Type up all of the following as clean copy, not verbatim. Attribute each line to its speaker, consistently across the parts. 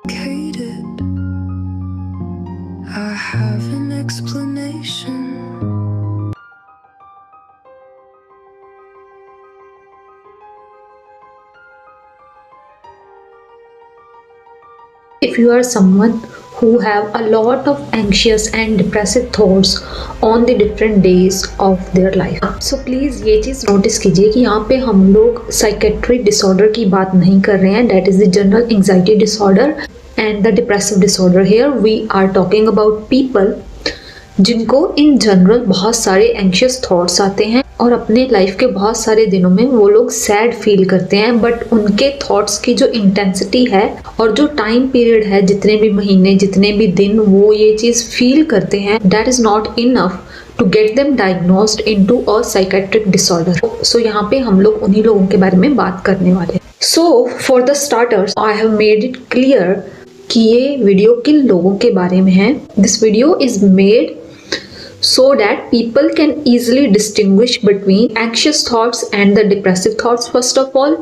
Speaker 1: Complicated. I have an explanation.
Speaker 2: If you are someone who have a lot of anxious and depressive thoughts on the different days of their life, so please ये चीज़ notice कीजिए कि यहाँ पे हम लोग psychiatric disorder की बात नहीं कर रहे हैं, that is the general anxiety disorder and the depressive disorder. Here we are talking about people जिनको इन जनरल बहुत सारे एंशियस थॉट्स आते हैं और अपने लाइफ के बहुत सारे दिनों में वो लोग सैड फील करते हैं, बट उनके थॉट्स की जो इंटेंसिटी है और जो टाइम पीरियड है, जितने भी महीने जितने भी दिन वो ये चीज़ फील करते हैं, that is not enough to get them diagnosed into a psychiatric disorder. So यहाँ पे हम लोग उन्हीं लोगों के बारे में बात करने वाले हैं. So for the starters I have made it clear कि ये वीडियो किन लोगों के बारे में है. This video is made so that people can easily distinguish between anxious thoughts and the depressive thoughts first of all.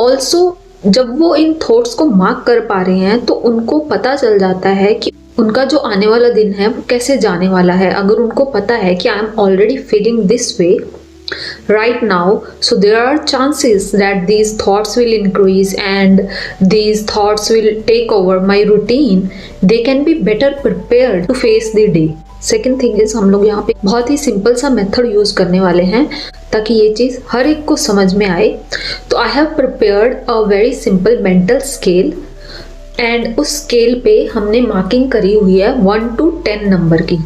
Speaker 2: Also जब वो इन थॉट्स को मार्क कर पा रहे हैं तो उनको पता चल जाता है कि उनका जो आने वाला दिन है वो कैसे जाने वाला है. अगर उनको पता है कि I am already feeling this way right now, so there are chances that these thoughts will increase and these thoughts will take over my routine. They can be better prepared to face the day. Second thing is हम लोग यहाँ पे बहुत ही simple सा method use करने वाले हैं ताकि ये चीज़ हर एक को समझ में आए. तो I have prepared a very simple mental scale and उस स्केल पे हमने मार्किंग करी हुई है 1 to 10 नंबर की.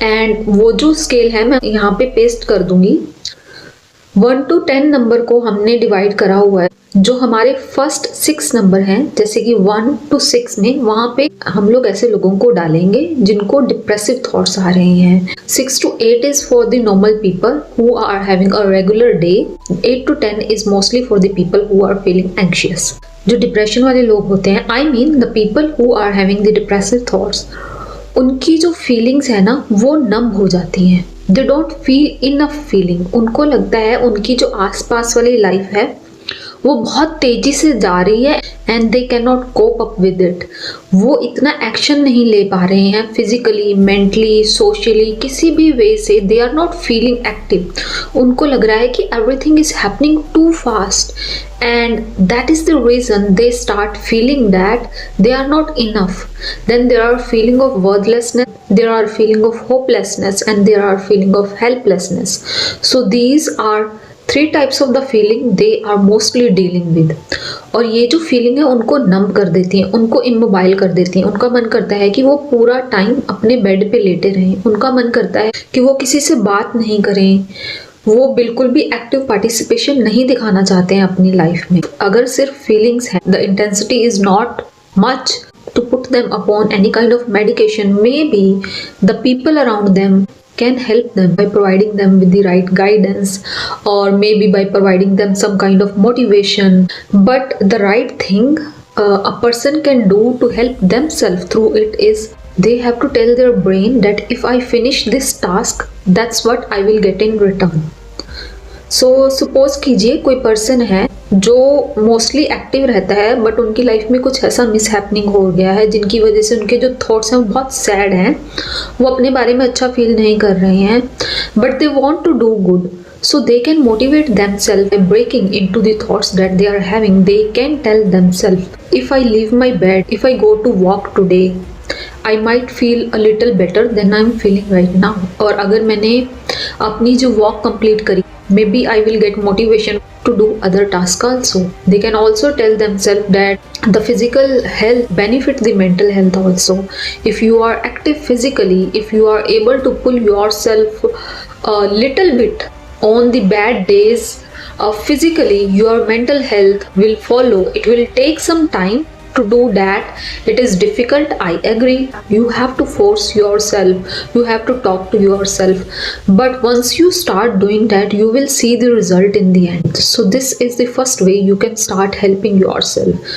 Speaker 2: एंड वो जो स्केल है मैं यहाँ पे पेस्ट कर दूंगी. 1 to 10 नंबर को हमने डिवाइड करा हुआ है. जो हमारे फर्स्ट 6 नंबर हैं, जैसे कि 1 to 6 में, वहाँ पे हम लोग ऐसे लोगों को डालेंगे जिनको डिप्रेसिव थॉट्स आ रहे हैं. 6 to 8 is for the normal people who are having a regular day. 8 to 10 is mostly for the people who are feeling anxious. जो डिप्रेशन वाले लोग होते हैं, I mean the people who are having the depressive thoughts, उनकी जो feelings है ना वो नम हो जाती हैं. They don't feel enough feeling. उनको लगता है उनकी जो आसपास वाली लाइफ है वो बहुत तेजी से जा रही है and they can not cope up with it. वो इतना एक्शन नहीं ले पा रहे हैं फिजिकली, मेंटली, सोशली, किसी भी वे से. They are not feeling active. उनको लग रहा है कि everything is happening too fast and that is the reason they start feeling that they are not enough. Then there are feeling of worthlessness, there are feeling of hopelessness, and there are feeling of helplessness. So these are 3 types of the feeling they are mostly dealing with. और ये जो feeling है उनको नम कर देती है, उनको immobile कर देती है. उनका मन करता है कि वो पूरा टाइम अपने बेड पे लेटे रहें. उनका मन करता है कि वो किसी से बात नहीं करें. वो बिल्कुल भी एक्टिव पार्टिसिपेशन नहीं दिखाना चाहते हैं अपनी लाइफ में. अगर सिर्फ फीलिंग्स हैं, the intensity is not much to put them upon any kind of medication. Maybe the people around them can help them by providing them with the right guidance, or maybe by providing them some kind of motivation. But the right thing a person can do to help themselves through it is they have to tell their brain that if I finish this task, that's what I will get in return. So suppose कीजिए कोई person है जो mostly active रहता है but उनकी life में कुछ ऐसा मिस हैपनिंग हो गया है जिनकी वजह से उनके जो थॉट्स हैं वो बहुत सैड हैं. वो अपने बारे में अच्छा फील नहीं कर रहे हैं but they want to do good. So they can motivate themselves by breaking into the thoughts that they are having. They can tell themselves, if I leave my bed, if I go to walk today, I might feel a little better than I'm feeling right now. और अगर मैंने अपनी जो walk complete करी, maybe I will get motivation to do other tasks also. They can also tell themselves that the physical health benefit the mental health also. If you are active physically, if you are able to pull yourself a little bit on the bad days, physically your mental health will follow. It will take some time to do that. It is difficult, I agree. You have to force yourself, you have to talk to yourself, but once you start doing that, you will see the result in the end. So this is the first way you can start helping yourself,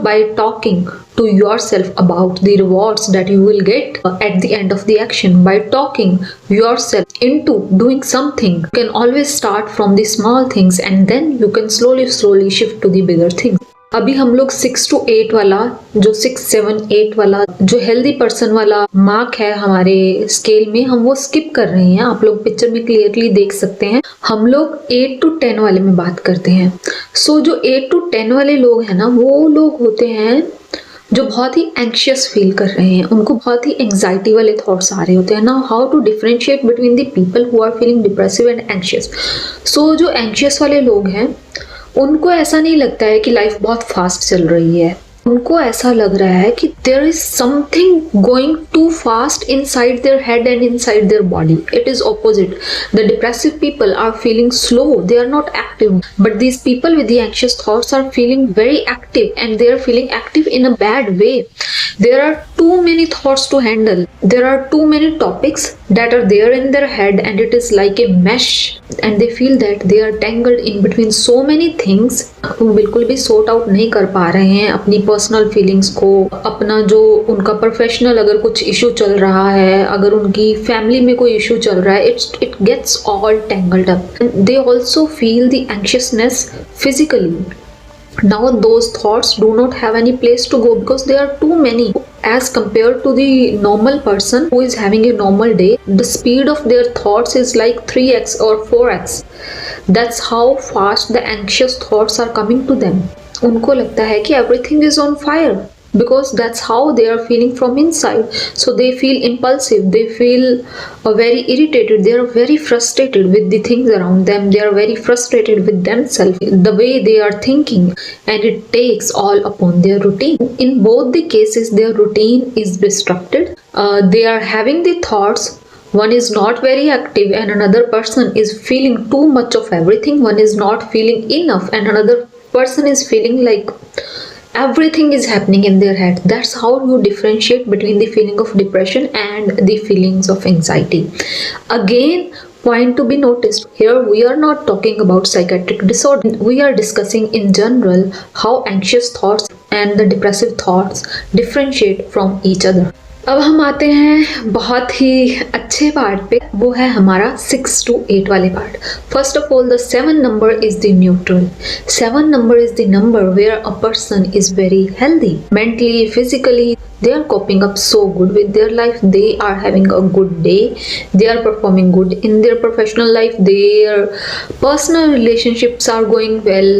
Speaker 2: by talking to yourself about the rewards that you will get at the end of the action. By talking yourself into doing something, you can always start from the small things and then you can slowly shift to the bigger things. अभी हम लोग 6 to 8 वाला, जो 6, 7, 8 वाला जो healthy person वाला mark है हमारे स्केल में, हम वो स्किप कर रहे हैं। आप लोग पिक्चर में क्लियरली देख सकते हैं। हम लोग 8 to 10 वाले में बात करते हैं। सो जो 8 to 10 वाले लोग हैं ना, वो लोग होते हैं जो बहुत ही एंक्शियस फील कर रहे हैं, उनको बहुत ही एंग्जाइटी वाले थॉट्स आ रहे होते हैं। Now how to differentiate between the people who are feeling depressive and anxious. So जो एंक्शियस वाले लोग हैं, उनको ऐसा नहीं लगता है कि लाइफ बहुत फास्ट चल रही है। उनको ऐसा लग रहा है कि there is something going too fast inside their head and inside their body. It is opposite. The depressive people are feeling slow, they are not active, but these people with the anxious thoughts are feeling very active and they are feeling active in a bad way. There are too many thoughts to handle. There are too many topics that are there in their head and it is like a mesh and they feel that they are tangled in between so many things. वो बिल्कुल भी sort out नहीं कर पा रहे हैं अपनी personal feelings को, अपना जो उनका professional अगर कुछ issue चल रहा है, अगर उनकी family में कोई issue चल रहा है, it gets all tangled up. And they also feel the anxiousness physically. Now those thoughts do not have any place to go because there are too many. As compared to the normal person who is having a normal day, the speed of their thoughts is like 3x or 4x. That's how fast the anxious thoughts are coming to them. उनको लगता है कि everything is on fire because that's how they are feeling from inside. So they feel impulsive, they feel very irritated, they are very frustrated with the things around them, they are very frustrated with themselves, the way they are thinking, and it takes all upon their routine. In both the cases their routine is disrupted. They are having the thoughts, one is not very active and another person is feeling too much of everything, one is not feeling enough and another person is feeling like everything is happening in their head. That's how you differentiate between the feeling of depression and the feelings of anxiety. Again, point to be noticed, here we are not talking about psychiatric disorder. We are discussing in general how anxious thoughts and the depressive thoughts differentiate from each other. अब हम आते हैं बहुत ही अच्छे part पे, वो है हमारा 6 to 8 वाले part. First of all, the 7 number is the neutral. 7 number is the number where a person is very healthy mentally, physically. They are coping up so good with their life. They are having a good day. They are performing good in their professional life. Their personal relationships are going well.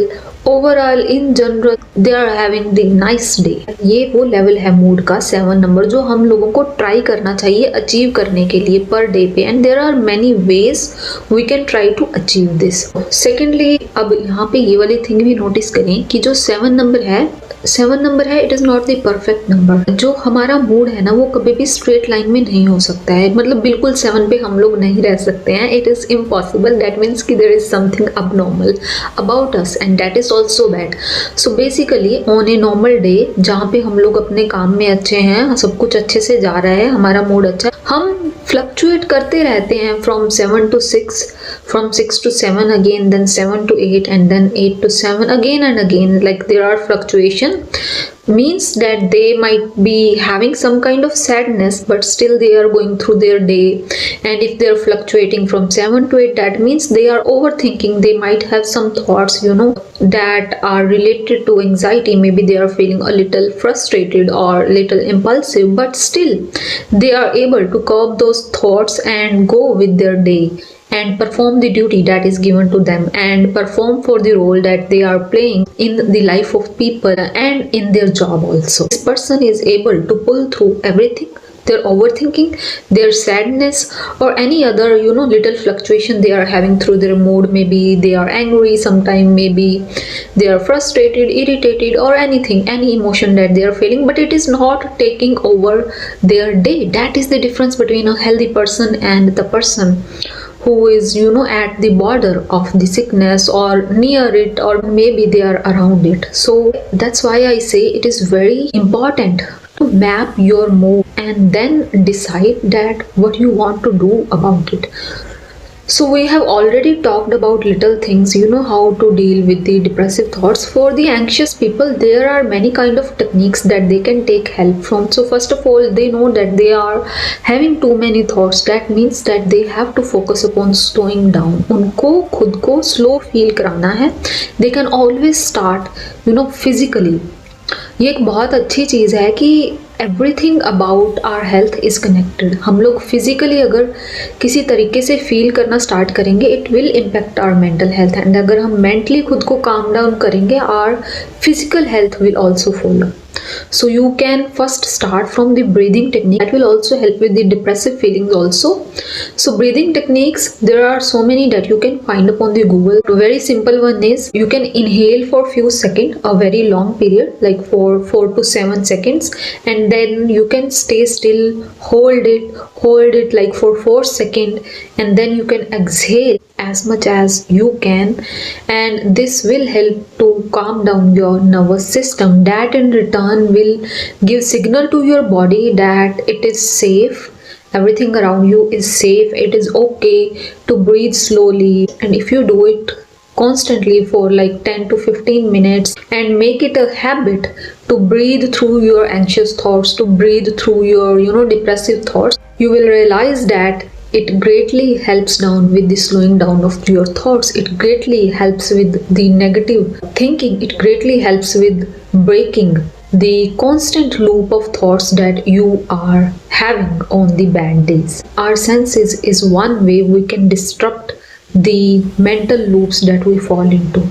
Speaker 2: Overall in general they are having the nice day. ये वो level है mood का 7 number जो हम लोगों को try करना चाहिए अचीव करने के लिए पर डे पे. And there are many ways we can try to achieve this. Secondly, अब यहाँ पे ये वाली थिंग भी नोटिस करें कि जो 7 नंबर है, it is not the perfect number. जो हमारा मूड है ना, वो कभी भी स्ट्रेट लाइन में नहीं हो सकता है. मतलब बिल्कुल 7 पे हम लोग नहीं रह सकते हैं. It is impossible. That means कि there is something abnormal about us and that is also bad. So basically on a normal day जहाँ पे हम लोग अपने काम में अच्छे हैं, सब कुछ अच्छे से जा रहा है, हमारा मूड अच्छा है, हम फ्लक्चुएट करते रहते हैं from 7 to 6, from 6 to 7 again, then 7 to 8 and then 8 to 7 again and again. Like there are fluctuation, means that they might be having some kind of sadness but still they are going through their day. And if they are fluctuating from 7 to 8, that means they are overthinking. They might have some thoughts, that are related to anxiety. Maybe they are feeling a little frustrated or little impulsive, but still they are able to curb those thoughts and go with their day and perform the duty that is given to them and perform for the role that they are playing in the life of people and in their job also. This person is able to pull through everything, their overthinking, their sadness or any other little fluctuation they are having through their mood. Maybe they are angry sometime, maybe they are frustrated, irritated or anything, any emotion that they are feeling, but it is not taking over their day. That is the difference between a healthy person and the person who is at the border of the sickness or near it, or maybe they are around it. So that's why I say it is very important to map your mood and then decide that what you want to do about it. So we have already talked about little things, you know, how to deal with the depressive thoughts. For the anxious people, there are many kind of techniques that they can take help from. So first of all, they know that they are having too many thoughts. That means that they have to focus upon slowing down. उनको खुद को slow feel कराना है. They can always start, you know, physically. ये एक बहुत अच्छी चीज़ है कि everything about our health is connected. हम लोग फिजिकली अगर किसी तरीके से फील करना स्टार्ट करेंगे, it will impact our mental health. And अगर हम मेंटली खुद को काम डाउन करेंगे, our physical health will also follow. So you can first start from the breathing technique. That will also help with the depressive feelings also. So breathing techniques, there are so many that you can find upon the Google. A very simple one is you can inhale for few seconds, a very long period, like for 4 to 7 seconds, and then you can stay still, hold it like for 4 seconds, and then you can exhale as much as you can, and this will help to calm down your nervous system. That in return will give signal to your body that it is safe, everything around you is safe, it is okay to breathe slowly. And if you do it constantly for like 10 to 15 minutes and make it a habit to breathe through your anxious thoughts, to breathe through your, you know, depressive thoughts, you will realize that it greatly helps down with the slowing down of your thoughts. It greatly helps with the negative thinking. It greatly helps with breaking the constant loop of thoughts that you are having on the bad days. Our senses is one way we can disrupt the mental loops that we fall into.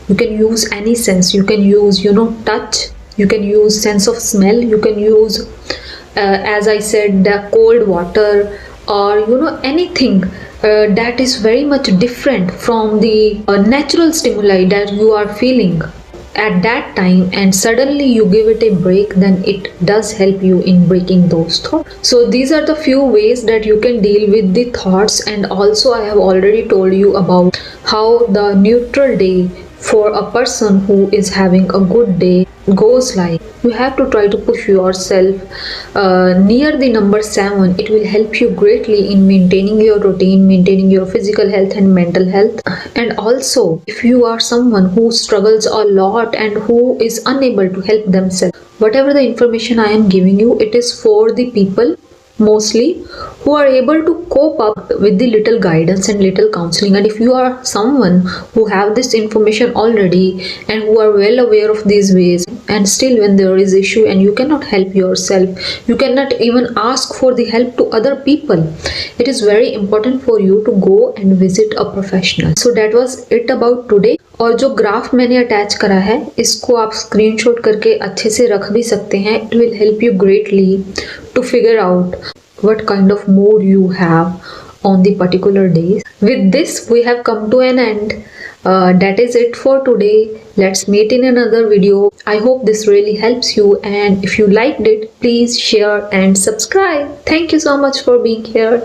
Speaker 2: You can use any sense. You can use, you know, touch. You can use sense of smell. You can use, as I said, the cold water, or you know, anything that is very much different from the natural stimuli that you are feeling at that time, and suddenly you give it a break, then it does help you in breaking those thoughts. So these are the few ways that you can deal with the thoughts. And also I have already told you about how the neutral day for a person who is having a good day goes like. You have to try to push yourself near the number 7. It will help you greatly in maintaining your routine, maintaining your physical health and mental health. And also, if you are someone who struggles a lot and who is unable to help themselves, whatever the information I am giving you, it is for the people mostly who are able to cope up with the little guidance and little counseling. And if you are someone who have this information already and who are well aware of these ways, and still when there is issue and you cannot help yourself, you cannot even ask for the help to other people, it is very important for you to go and visit a professional. So that was it about today. और जो graph मैंने attach करा है, इसको आप screenshot करके अच्छे से रख भी सकते हैं. It will help you greatly to figure out what kind of mood you have on the particular days. With this, we have come to an end. That is it for today. Let's meet in another video. I hope this really helps you, and if you liked it, please share and subscribe. Thank you so much for being here.